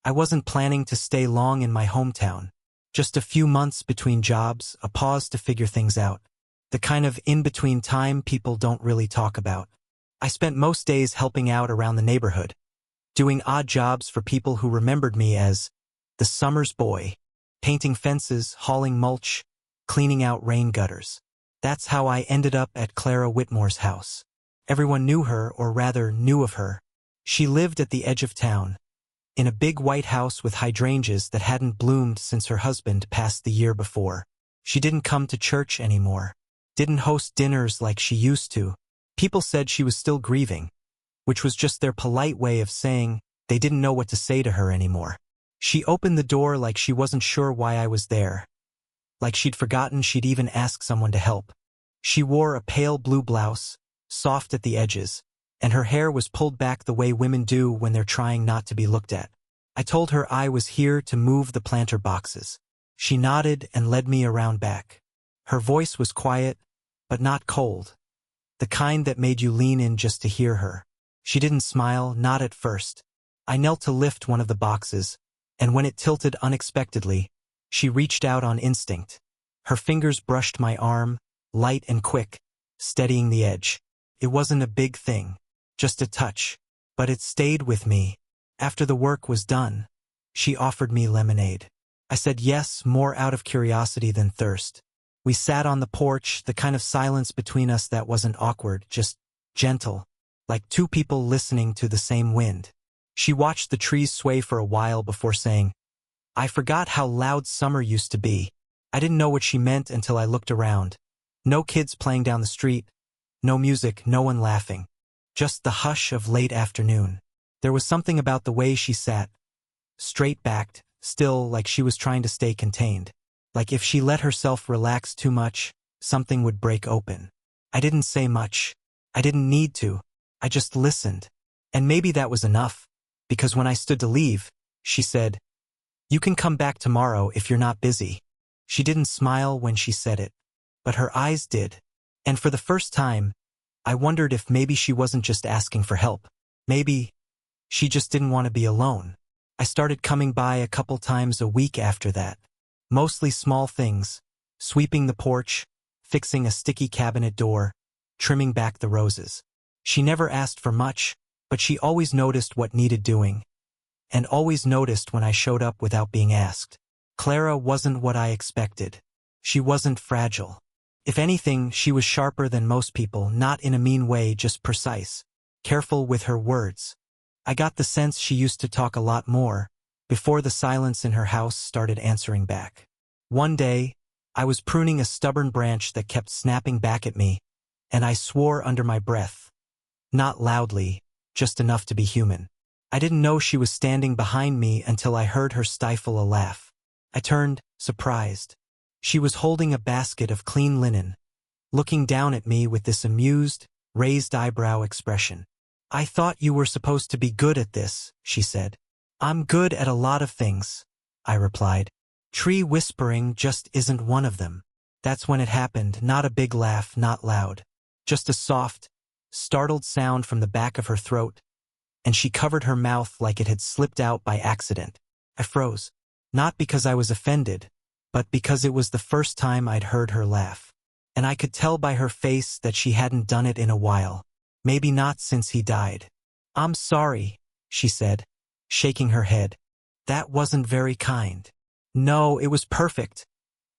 I wasn't planning to stay long in my hometown. Just a few months between jobs, a pause to figure things out. The kind of in-between time people don't really talk about. I spent most days helping out around the neighborhood, doing odd jobs for people who remembered me as the summer's boy, painting fences, hauling mulch, cleaning out rain gutters. That's how I ended up at Clara Whitmore's house. Everyone knew her, or rather knew of her. She lived at the edge of town, in a big white house with hydrangeas that hadn't bloomed since her husband passed the year before. She didn't come to church anymore, didn't host dinners like she used to. People said she was still grieving, which was just their polite way of saying they didn't know what to say to her anymore. She opened the door like she wasn't sure why I was there, like she'd forgotten she'd even ask someone to help. She wore a pale blue blouse, soft at the edges, and her hair was pulled back the way women do when they're trying not to be looked at. I told her I was here to move the planter boxes. She nodded and led me around back. Her voice was quiet, but not cold, the kind that made you lean in just to hear her. She didn't smile, not at first. I knelt to lift one of the boxes, and when it tilted unexpectedly, she reached out on instinct. Her fingers brushed my arm, light and quick, steadying the edge. It wasn't a big thing, just a touch, but it stayed with me. After the work was done, she offered me lemonade. I said yes, more out of curiosity than thirst. We sat on the porch, the kind of silence between us that wasn't awkward, just gentle, like two people listening to the same wind. She watched the trees sway for a while before saying, "I forgot how loud summer used to be." I didn't know what she meant until I looked around. No kids playing down the street, no music, no one laughing. Just the hush of late afternoon. There was something about the way she sat, straight-backed, still, like she was trying to stay contained. Like if she let herself relax too much, something would break open. I didn't say much. I didn't need to. I just listened. And maybe that was enough, because when I stood to leave, she said, "You can come back tomorrow if you're not busy." She didn't smile when she said it, but her eyes did. And for the first time, I wondered if maybe she wasn't just asking for help. Maybe she just didn't want to be alone. I started coming by a couple times a week after that. Mostly small things, sweeping the porch, fixing a sticky cabinet door, trimming back the roses. She never asked for much, but she always noticed what needed doing, and always noticed when I showed up without being asked. Clara wasn't what I expected. She wasn't fragile. If anything, she was sharper than most people, not in a mean way, just precise, careful with her words. I got the sense she used to talk a lot more, before the silence in her house started answering back. One day, I was pruning a stubborn branch that kept snapping back at me, and I swore under my breath. Not loudly, just enough to be human. I didn't know she was standing behind me until I heard her stifle a laugh. I turned, surprised. She was holding a basket of clean linen, looking down at me with this amused, raised eyebrow expression. "I thought you were supposed to be good at this," she said. "I'm good at a lot of things," I replied. "Tree whispering just isn't one of them." That's when it happened, not a big laugh, not loud. Just a soft, startled sound from the back of her throat, and she covered her mouth like it had slipped out by accident. I froze. Not because I was offended, but because it was the first time I'd heard her laugh. And I could tell by her face that she hadn't done it in a while. Maybe not since he died. "I'm sorry," she said, shaking her head. "That wasn't very kind." "No, it was perfect,"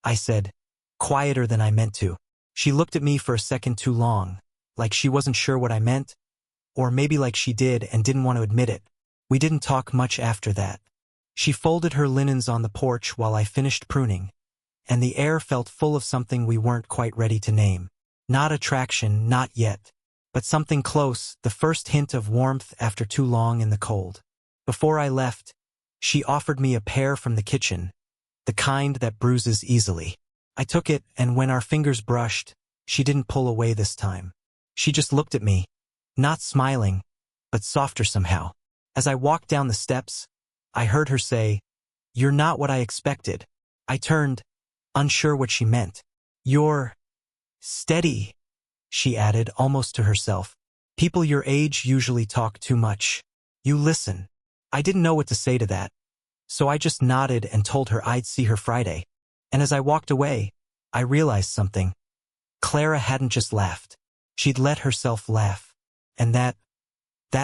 I said, quieter than I meant to. She looked at me for a second too long, like she wasn't sure what I meant, or maybe like she did and didn't want to admit it. We didn't talk much after that. She folded her linens on the porch while I finished pruning, and the air felt full of something we weren't quite ready to name. Not attraction, not yet, but something close, the first hint of warmth after too long in the cold. Before I left, she offered me a pear from the kitchen, the kind that bruises easily. I took it, and when our fingers brushed, she didn't pull away this time. She just looked at me, not smiling, but softer somehow. As I walked down the steps, I heard her say, "You're not what I expected." I turned, unsure what she meant. "You're steady," she added, almost to herself. "People your age usually talk too much. You listen." I didn't know what to say to that. So I just nodded and told her I'd see her Friday. And as I walked away, I realized something. Clara hadn't just laughed. She'd let herself laugh. And that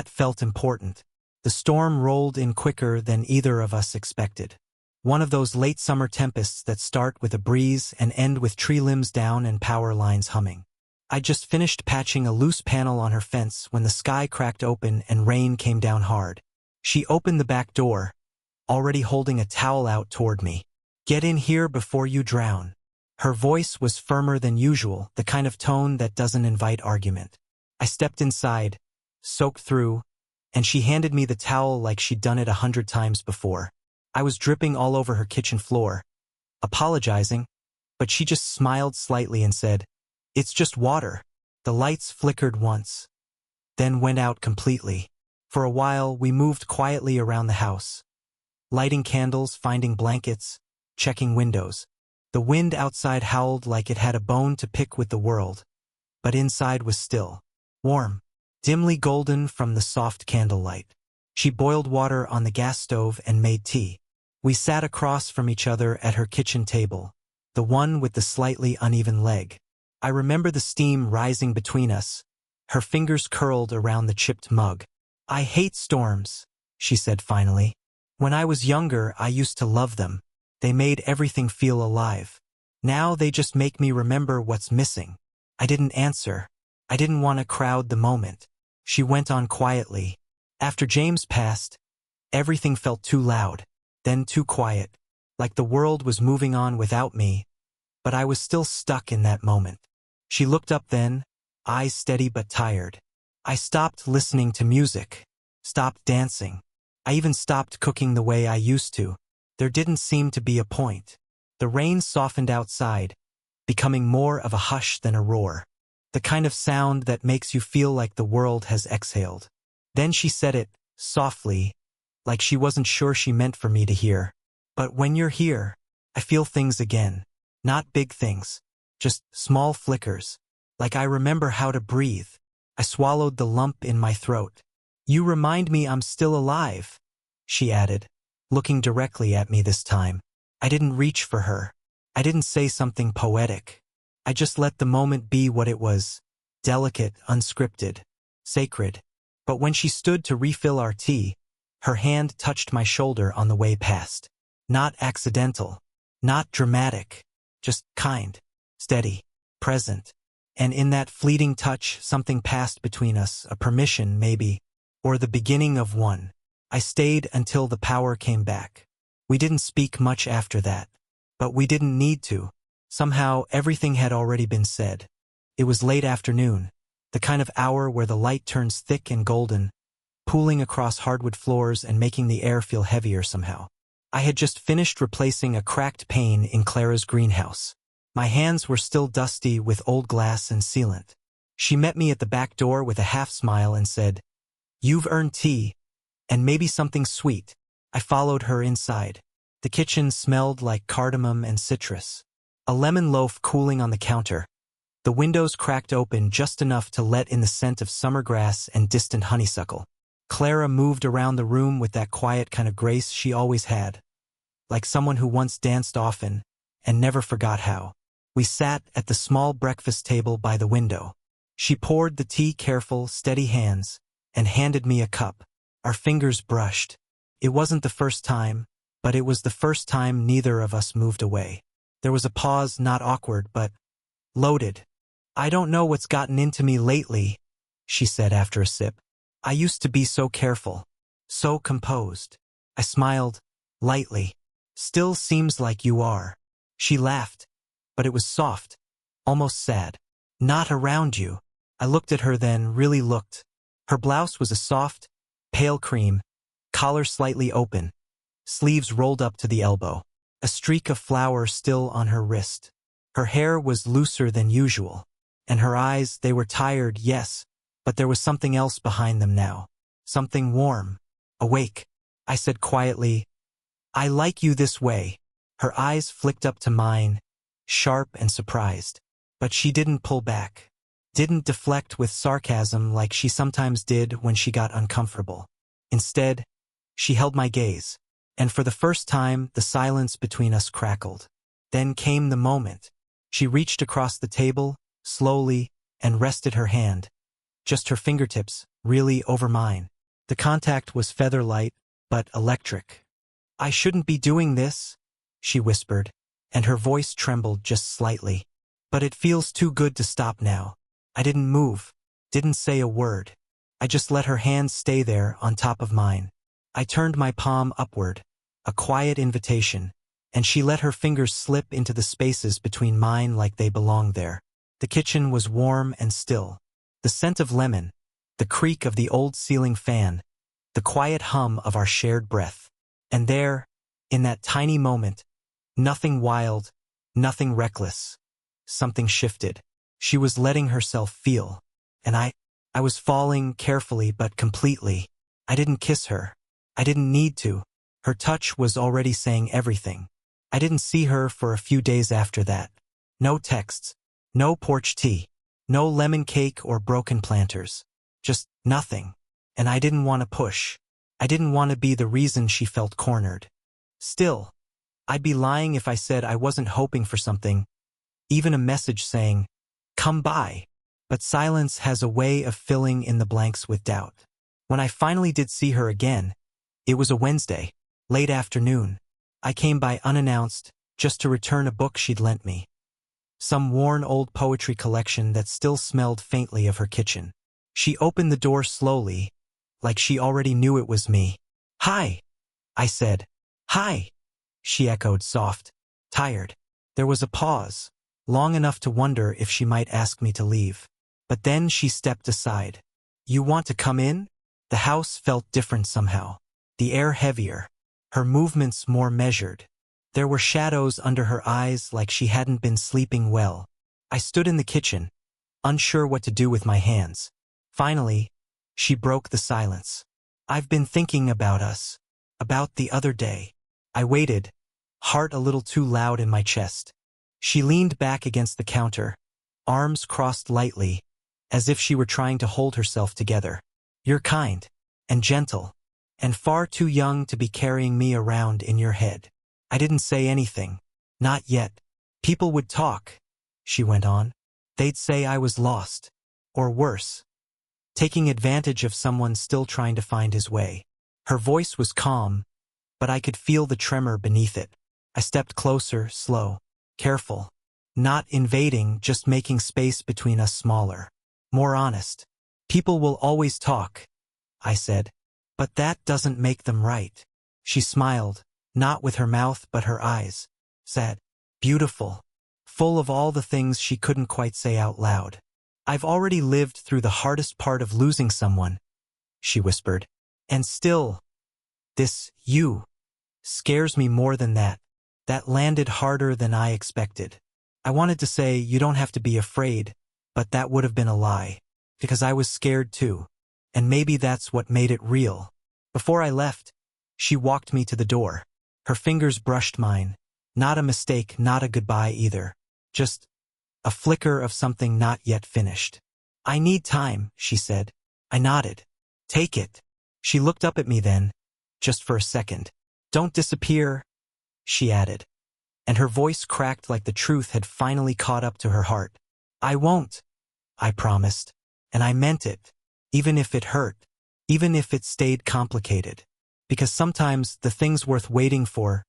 felt important. The storm rolled in quicker than either of us expected. One of those late summer tempests that start with a breeze and end with tree limbs down and power lines humming. I just finished patching a loose panel on her fence when the sky cracked open and rain came down hard. She opened the back door, already holding a towel out toward me. "Get in here before you drown." Her voice was firmer than usual, the kind of tone that doesn't invite argument. I stepped inside, soaked through, and she handed me the towel like she'd done it 100 times before. I was dripping all over her kitchen floor, apologizing, but she just smiled slightly and said, "It's just water." The lights flickered once, then went out completely. For a while, we moved quietly around the house, lighting candles, finding blankets, checking windows. The wind outside howled like it had a bone to pick with the world, but inside was still, warm, dimly golden from the soft candlelight. She boiled water on the gas stove and made tea. We sat across from each other at her kitchen table, the one with the slightly uneven leg. I remember the steam rising between us, her fingers curled around the chipped mug. "I hate storms," she said finally. "When I was younger, I used to love them. They made everything feel alive. Now they just make me remember what's missing." I didn't answer. I didn't want to crowd the moment. She went on quietly. "After James passed, everything felt too loud, then too quiet, like the world was moving on without me, but I was still stuck in that moment." She looked up then, eyes steady but tired. I stopped listening to music, stopped dancing. I even stopped cooking the way I used to. There didn't seem to be a point. The rain softened outside, becoming more of a hush than a roar. The kind of sound that makes you feel like the world has exhaled. Then she said it, softly, like she wasn't sure she meant for me to hear. "But when you're here, I feel things again. Not big things, just small flickers. Like I remember how to breathe." I swallowed the lump in my throat. "You remind me I'm still alive," she added, looking directly at me this time. I didn't reach for her. I didn't say something poetic. I just let the moment be what it was, delicate, unscripted, sacred. But when she stood to refill our tea, her hand touched my shoulder on the way past. Not accidental, not dramatic, just kind, steady, present. And in that fleeting touch, something passed between us, a permission maybe, or the beginning of one. I stayed until the power came back. We didn't speak much after that, but we didn't need to. Somehow, everything had already been said. It was late afternoon, the kind of hour where the light turns thick and golden, pooling across hardwood floors and making the air feel heavier somehow. I had just finished replacing a cracked pane in Clara's greenhouse. My hands were still dusty with old glass and sealant. She met me at the back door with a half smile and said, "You've earned tea, and maybe something sweet." I followed her inside. The kitchen smelled like cardamom and citrus. A lemon loaf cooling on the counter. The windows cracked open just enough to let in the scent of summer grass and distant honeysuckle. Clara moved around the room with that quiet kind of grace she always had, like someone who once danced often and never forgot how. We sat at the small breakfast table by the window. She poured the tea, careful, steady hands, and handed me a cup. Our fingers brushed. It wasn't the first time, but it was the first time neither of us moved away. There was a pause, not awkward, but loaded. "I don't know what's gotten into me lately," she said after a sip. "I used to be so careful, so composed." I smiled, lightly. "Still seems like you are." She laughed, but it was soft, almost sad. "Not around you." I looked at her then, really looked. Her blouse was a soft, pale cream, collar slightly open, sleeves rolled up to the elbow. A streak of flour still on her wrist. Her hair was looser than usual, and her eyes, they were tired, yes, but there was something else behind them now. Something warm, awake. I said quietly, "I like you this way." Her eyes flicked up to mine, sharp and surprised. But she didn't pull back, didn't deflect with sarcasm like she sometimes did when she got uncomfortable. Instead, she held my gaze, and for the first time, the silence between us crackled. Then came the moment. She reached across the table, slowly, and rested her hand, just her fingertips, really over mine. The contact was feather-light, but electric. "I shouldn't be doing this," she whispered, and her voice trembled just slightly. "But it feels too good to stop now." I didn't move, didn't say a word. I just let her hands stay there on top of mine. I turned my palm upward, a quiet invitation, and she let her fingers slip into the spaces between mine like they belonged there. The kitchen was warm and still. The scent of lemon, the creak of the old ceiling fan, the quiet hum of our shared breath. And there, in that tiny moment, nothing wild, nothing reckless, something shifted. She was letting herself feel, and I was falling carefully but completely. I didn't kiss her. I didn't need to. Her touch was already saying everything. I didn't see her for a few days after that. No texts, no porch tea, no lemon cake or broken planters. Just nothing. And I didn't want to push. I didn't want to be the reason she felt cornered. Still, I'd be lying if I said I wasn't hoping for something, even a message saying, "Come by." But silence has a way of filling in the blanks with doubt. When I finally did see her again, it was a Wednesday, late afternoon. I came by unannounced, just to return a book she'd lent me. Some worn old poetry collection that still smelled faintly of her kitchen. She opened the door slowly, like she already knew it was me. "Hi," I said. "Hi," she echoed, soft, tired. There was a pause, long enough to wonder if she might ask me to leave. But then she stepped aside. "You want to come in?" The house felt different somehow. The air heavier, her movements more measured. There were shadows under her eyes like she hadn't been sleeping well. I stood in the kitchen, unsure what to do with my hands. Finally, she broke the silence. "I've been thinking about us, about the other day." I waited, heart a little too loud in my chest. She leaned back against the counter, arms crossed lightly, as if she were trying to hold herself together. "You're kind, and gentle, and far too young to be carrying me around in your head." I didn't say anything. Not yet. "People would talk," she went on. "They'd say I was lost. Or worse, taking advantage of someone still trying to find his way." Her voice was calm, but I could feel the tremor beneath it. I stepped closer, slow, careful. Not invading, just making space between us smaller. More honest. "People will always talk," I said. "But that doesn't make them right." She smiled, not with her mouth but her eyes. Sad, beautiful, full of all the things she couldn't quite say out loud. "I've already lived through the hardest part of losing someone," she whispered. "And still, this you scares me more than that." That landed harder than I expected. I wanted to say, "You don't have to be afraid," but that would have been a lie. Because I was scared too. And maybe that's what made it real. Before I left, she walked me to the door. Her fingers brushed mine. Not a mistake, not a goodbye either. Just a flicker of something not yet finished. "I need time," she said. I nodded. "Take it." She looked up at me then, just for a second. "Don't disappear," she added. And her voice cracked like the truth had finally caught up to her heart. "I won't," I promised. And I meant it, even if it hurt, even if it stayed complicated. Because sometimes the things worth waiting for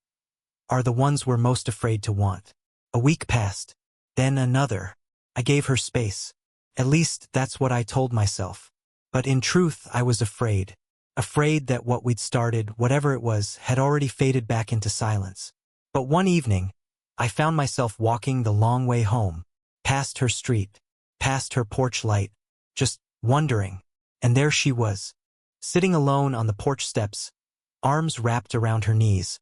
are the ones we're most afraid to want. A week passed, then another. I gave her space. At least that's what I told myself. But in truth, I was afraid. Afraid that what we'd started, whatever it was, had already faded back into silence. But one evening, I found myself walking the long way home, past her street, past her porch light, just wondering. And there she was, sitting alone on the porch steps, arms wrapped around her knees,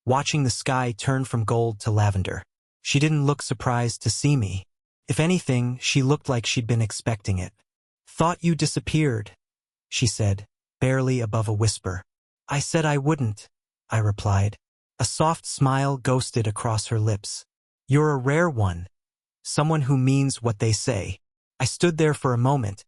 watching the sky turn from gold to lavender. She didn't look surprised to see me. If anything, she looked like she'd been expecting it. "Thought you disappeared," she said, barely above a whisper. "I said I wouldn't," I replied. A soft smile ghosted across her lips. "You're a rare one. Someone who means what they say." I stood there for a moment,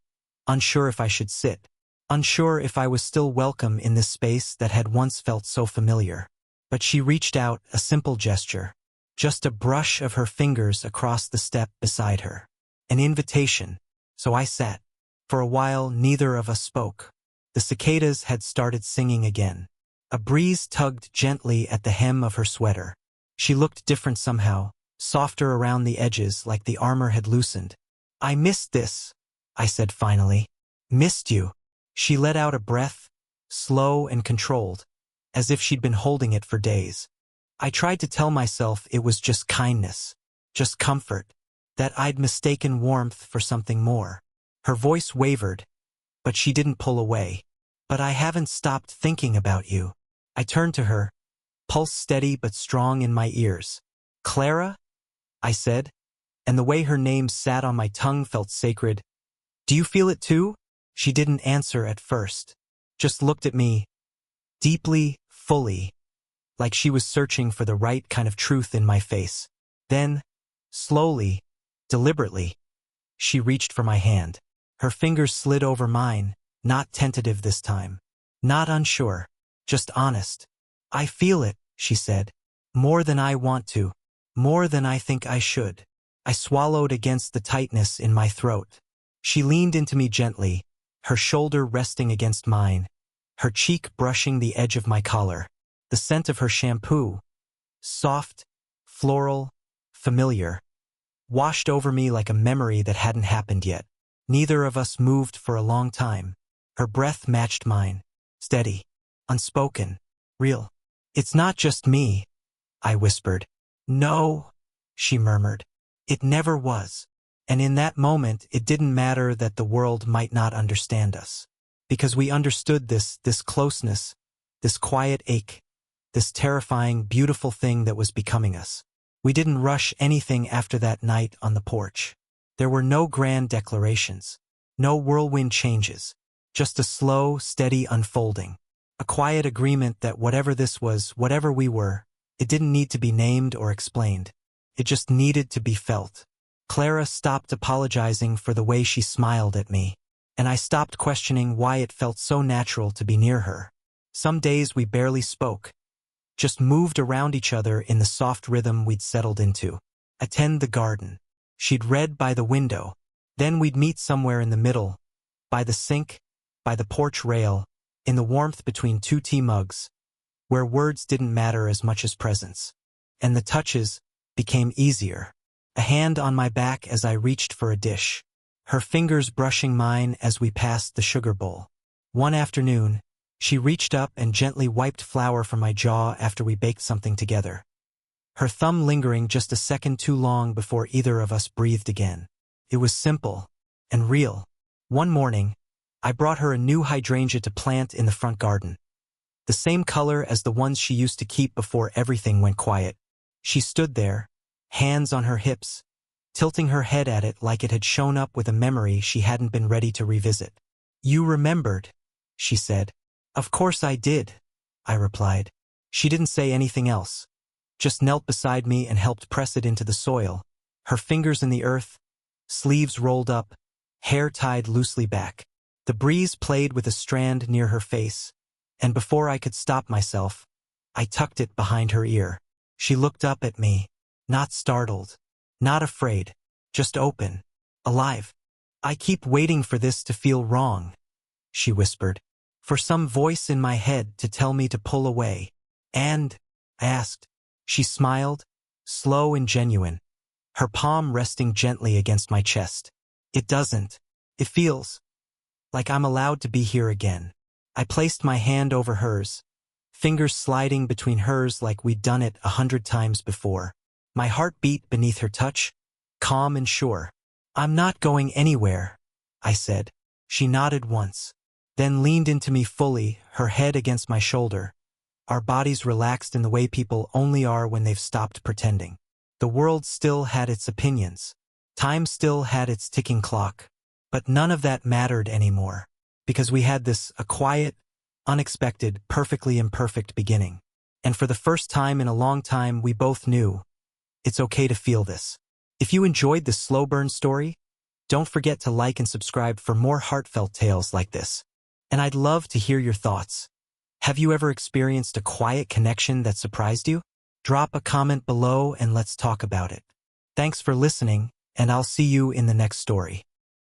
unsure if I should sit, unsure if I was still welcome in this space that had once felt so familiar. But she reached out, a simple gesture. Just a brush of her fingers across the step beside her. An invitation. So I sat. For a while, neither of us spoke. The cicadas had started singing again. A breeze tugged gently at the hem of her sweater. She looked different somehow, softer around the edges like the armor had loosened. "I missed this," I said finally. "Missed you." She let out a breath, slow and controlled, as if she'd been holding it for days. I tried to tell myself it was just kindness, just comfort, that I'd mistaken warmth for something more. Her voice wavered, but she didn't pull away. "But I haven't stopped thinking about you." I turned to her, pulse steady but strong in my ears. "Clara?" I said, and the way her name sat on my tongue felt sacred. "Do you feel it too?" She didn't answer at first, just looked at me, deeply, fully, like she was searching for the right kind of truth in my face. Then, slowly, deliberately, she reached for my hand. Her fingers slid over mine, not tentative this time, not unsure, just honest. "I feel it," she said, "more than I want to, more than I think I should." I swallowed against the tightness in my throat. She leaned into me gently, her shoulder resting against mine, her cheek brushing the edge of my collar. The scent of her shampoo, soft, floral, familiar, washed over me like a memory that hadn't happened yet. Neither of us moved for a long time. Her breath matched mine, steady, unspoken, real. "It's not just me," I whispered. "No," she murmured. "It never was." And in that moment, it didn't matter that the world might not understand us. Because we understood this closeness, this quiet ache, this terrifying, beautiful thing that was becoming us. We didn't rush anything after that night on the porch. There were no grand declarations, no whirlwind changes, just a slow, steady unfolding. A quiet agreement that whatever this was, whatever we were, it didn't need to be named or explained. It just needed to be felt. Clara stopped apologizing for the way she smiled at me, and I stopped questioning why it felt so natural to be near her. Some days we barely spoke, just moved around each other in the soft rhythm we'd settled into. Attend the garden. She'd read by the window. Then we'd meet somewhere in the middle, by the sink, by the porch rail, in the warmth between two tea mugs, where words didn't matter as much as presence. And the touches became easier. A hand on my back as I reached for a dish. Her fingers brushing mine as we passed the sugar bowl. One afternoon, she reached up and gently wiped flour from my jaw after we baked something together. Her thumb lingering just a second too long before either of us breathed again. It was simple and real. One morning, I brought her a new hydrangea to plant in the front garden. The same color as the ones she used to keep before everything went quiet. She stood there, hands on her hips, tilting her head at it like it had shown up with a memory she hadn't been ready to revisit. "You remembered," she said. "Of course I did," I replied. She didn't say anything else, just knelt beside me and helped press it into the soil, her fingers in the earth, sleeves rolled up, hair tied loosely back. The breeze played with a strand near her face, and before I could stop myself, I tucked it behind her ear. She looked up at me, not startled, not afraid, just open, alive. "I keep waiting for this to feel wrong," she whispered, "for some voice in my head to tell me to pull away." "And?" I asked. She smiled, slow and genuine, her palm resting gently against my chest. "It doesn't. It feels like I'm allowed to be here again." I placed my hand over hers, fingers sliding between hers like we'd done it 100 times before. My heart beat beneath her touch, calm and sure. "I'm not going anywhere," I said. She nodded once, then leaned into me fully, her head against my shoulder. Our bodies relaxed in the way people only are when they've stopped pretending. The world still had its opinions. Time still had its ticking clock. But none of that mattered anymore, because we had a quiet, unexpected, perfectly imperfect beginning. And for the first time in a long time, we both knew it's okay to feel this. If you enjoyed this slow burn story, don't forget to like and subscribe for more heartfelt tales like this. And I'd love to hear your thoughts. Have you ever experienced a quiet connection that surprised you? Drop a comment below and let's talk about it. Thanks for listening, and I'll see you in the next story.